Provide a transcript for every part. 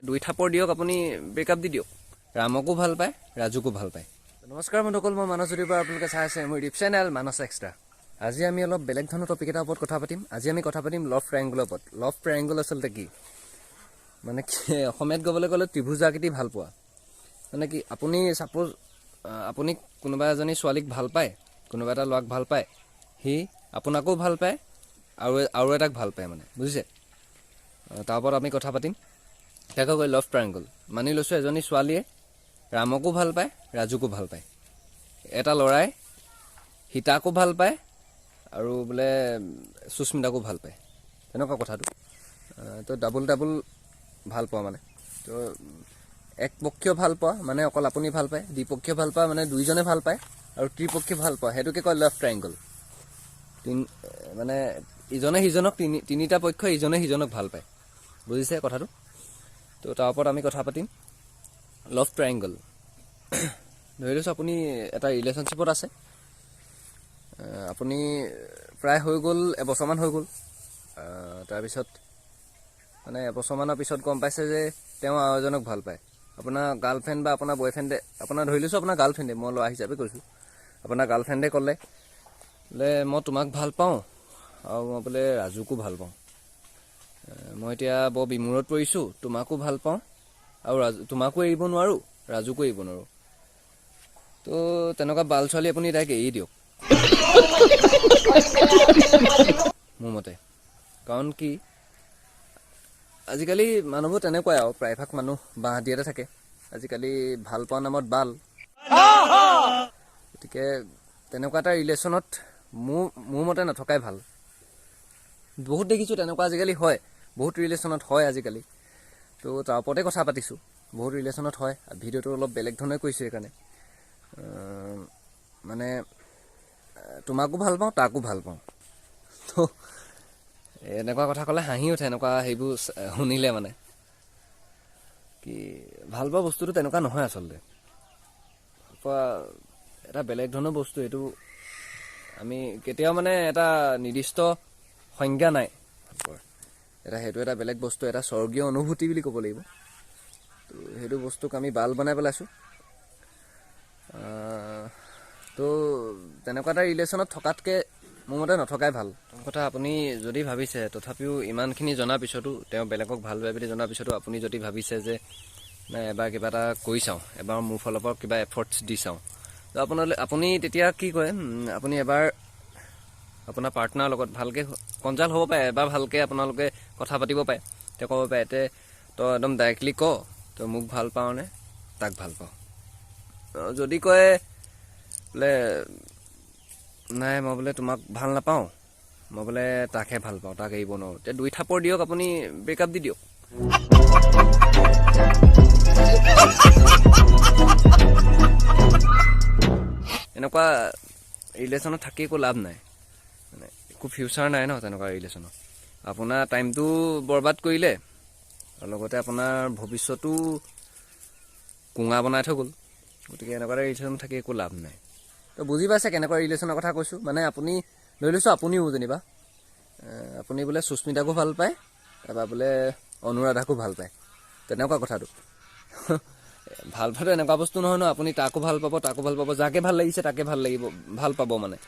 দুই থাপৰ দিয়ক আপুনি ব্ৰেকআপ দি দিয়ক ৰামকো ভাল পায় ৰাজুকো ভাল পায় নমস্কাৰ বন্ধুসকল মই মানস জুৰিৰ পৰা আপোনালোকে চাই আছে মোৰ ইউটিউব চেনেল মানস এক্সট্ৰা আজি আমি অলপ বেলেগ ধৰণৰ টপিক এটাৰ ওপৰত কথা পাতিম আজি আমি কথা পাতিম লভ ট্ৰায়াঙ্গলৰ ওপৰত লভ ট্ৰায়াঙ্গল আচলতে কি মানে অসমীয়াত ক'বলৈ গ'লে ত্ৰিভুজাকৃতি ভাল পোৱা মানে কি আপুনি সাপোজ আপুনি কোনোবা এজনী ছোৱালীক ভাল পায় কোনোবা এটা ল'ৰাক ভাল পায় হি আপোনাকো ভাল পায় আৰু এটাক ভাল পায় মানে বুজিছে তাৰ ওপৰত আমি কথা পাতিম তাকে কয় লভ ট্ৰায়াঙ্গল মানি লৈছোঁ এজনী ছোৱালীয়ে ৰামকো ভাল পায় ৰাজুকো ভাল পায় এটা ল'ৰাই সীতাকো ভাল পায় আৰু বোলে সুস্মিতাকো ভাল পায় তেনেকুৱা কথাটো তো ডাবল ভাল পোৱা মানে তো একপক্ষীয় ভাল পোৱা মানে অকল আপুনি ভাল পায় দ্বিপক্ষীয় ভাল পোৱা মানে দুইজনে ভাল পায় আৰু ত্ৰিপক্ষীয় ভাল পোৱা সেইটোকে কয় লভ ট্ৰায়াঙ্গল মানে ইজনে সিজনক তিনিটা পক্ষ ইজনে সিজনক ভাল পায় বুজিছে কথাটো তো তাৰ ওপৰত আমি কথা পাতিম লভ ট্ৰায়াঙ্গল ধৰি লৈছোঁ আপুনি এটা ৰিলেশ্যনশ্বিপত আছে আপুনি প্ৰায় হৈ গ'ল এবছৰমান হৈ গ'ল তাৰপিছত মানে এবছৰমানৰ পিছত গম পাইছে যে তেওঁ আৰু এজনক ভাল পায় আপোনাৰ গাৰ্লফ্ৰেণ্ড বা আপোনাৰ বয়ফ্ৰেণ্ডে আপোনাৰ ধৰি লৈছোঁ আপোনাৰ গাৰ্লফ্ৰেণ্ডে মই ল'ৰা হিচাপে কৈছোঁ আপোনাৰ গাৰ্লফ্ৰেণ্ডে ক'লে বোলে মই তোমাক ভাল পাওঁ আৰু মই বোলে ৰাজুকো ভাল পাওঁ মই এতিয়া বৰ বিমূৰত পৰিছোঁ তোমাকো ভাল পাওঁ আৰু তোমাকো এৰিব নোৱাৰোঁ ৰাজুকো এৰিব নোৱাৰোঁ তো তেনেকুৱা বাল ছোৱালী আপুনি তাইক এৰি দিয়ক মোৰ মতে কাৰণ কি আজিকালি মানুহবোৰ তেনেকুৱাই আৰু প্ৰায়ভাগ মানুহ বাঁহাতীয়াতে থাকে আজিকালি ভাল পোৱা নামত বাল গতিকে তেনেকুৱা এটা ৰিলেশ্যনত মোৰ মতে নথকাই ভাল বহুত দেখিছোঁ তেনেকুৱা আজিকালি হয় বহুত ৰিলেশ্যনত হয় আজিকালি তো তাৰ ওপৰতে কথা পাতিছোঁ বহুত ৰিলেশ্যনত হয় ভিডিঅ'টো অলপ বেলেগ ধৰণে কৈছোঁ সেইকাৰণে মানে তোমাকো ভাল পাওঁ তাকো ভাল পাওঁ তো এনেকুৱা কথা ক'লে হাঁহি উঠে এনেকুৱা সেইবোৰ শুনিলে মানে কি ভাল পোৱা বস্তুটো তেনেকুৱা নহয় আচলতে ভালপোৱা এটা বেলেগ ধৰণৰ বস্তু এইটো আমি কেতিয়াও মানে এটা নিৰ্দিষ্ট সংজ্ঞা নাই সেইটো এটা বেলেগ বস্তু এটা স্বৰ্গীয় অনুভূতি বুলি ক'ব লাগিব তো সেইটো বস্তুক আমি বাল বনাই পেলাইছোঁ তো তেনেকুৱা এটা ৰিলেশ্যনত থকাতকৈ মোৰ মতে নথকাই ভাল কথা আপুনি যদি ভাবিছে তথাপিও ইমানখিনি জনাৰ পিছতো তেওঁ বেলেগক ভাল পায় বুলি জনাৰ পিছতো আপুনি যদি ভাবিছে যে নাই এবাৰ কিবা এটা কৰি চাওঁ এবাৰ মোৰ ফালৰ পৰা কিবা এফৰ্টছ দি চাওঁ তো আপুনি তেতিয়া কি কয় আপুনি এবাৰ আপোনাৰ পাৰ্টনাৰৰ লগত ভালকৈ কনচাল্ট হ'ব পাৰে এবাৰ ভালকৈ আপোনালোকে কথা পাতিব পাৰে তেওঁ ক'ব পাৰে তই একদম ডাইৰেক্টলি ক তই মোক ভাল পাওঁনে তাক ভাল পাওঁ যদি কয় বোলে নাই মই বোলে তোমাক ভাল নাপাওঁ মই বোলে তাকহে ভাল পাওঁ তাক এৰিব নোৱাৰোঁ এতিয়া দুই থাপৰ দিয়ক আপুনি ব্ৰেকআপ দি দিয়ক এনেকুৱা ৰিলেশ্যনত থাকি একো লাভ নাই মানে একো ফিউচাৰ নাই ন তেনেকুৱা ৰিলেশ্যনত আপোনাৰ টাইমটো বৰবাদ কৰিলে আৰু লগতে আপোনাৰ ভৱিষ্যতো কোঙা বনাই থৈ গ'ল গতিকে এনেকুৱা এটা ৰিলেশ্যনত থাকি একো লাভ নাই তো বুজি পাইছে কেনেকুৱা ৰিলেশ্যনৰ কথা কৈছোঁ মানে আপুনি লৈ লৈছোঁ আপুনিও যেনিবা আপুনি বোলে সুস্মিতাকো ভাল পায় তাৰপৰা বোলে অনুৰাধাকো ভাল পায় তেনেকুৱা কথাটো ভাল পোৱাটো এনেকুৱা বস্তু নহয় ন আপুনি তাকো ভাল পাব যাকে ভাল লাগিছে তাকে ভাল পাব মানে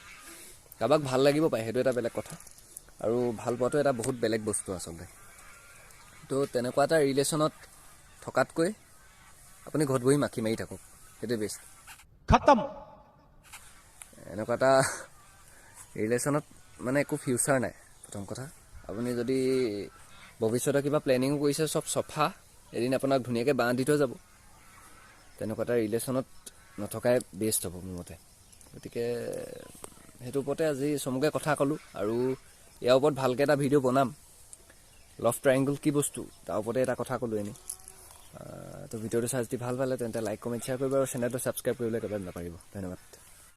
কাৰোবাক ভাল লাগিব পাৰে সেইটো এটা বেলেগ কথা আৰু ভাল পোৱাটো এটা বহুত বেলেগ বস্তু আচলতে তো তেনেকুৱা এটা ৰিলেশ্যনত থকাতকৈ আপুনি ঘৰত বহি মাখি মাৰি থাকক সেইটোৱে বেষ্ট খতম এনেকুৱা এটা ৰিলেশ্যনত মানে একো ফিউচাৰ নাই প্ৰথম কথা আপুনি যদি ভৱিষ্যতে কিবা প্লেনিঙো কৰিছে চব চফা এদিন আপোনাক ধুনীয়াকৈ বাঁহ দি থৈ যাব তেনেকুৱা এটা ৰিলেশ্যনত নথকাই বেষ্ট হ'ব মোৰ মতে গতিকে সেইটোৰ ওপৰতে আজি চমুকৈ কথা ক'লোঁ আৰু ইয়াৰ ওপৰত ভালকৈ এটা ভিডিঅ' বনাম লভ ট্ৰায়াঙ্গল কি বস্তু তাৰ ওপৰতে এটা কথা ক'লোঁ এনেই তো ভিডিঅ'টো চাই যদি ভাল পালে তেন্তে লাইক কমেণ্ট শ্বেয়াৰ কৰিব আৰু চেনেলটো ছাবস্ক্ৰাইব কৰিবলৈ একেবাৰে নাপাৰিব ধন্যবাদ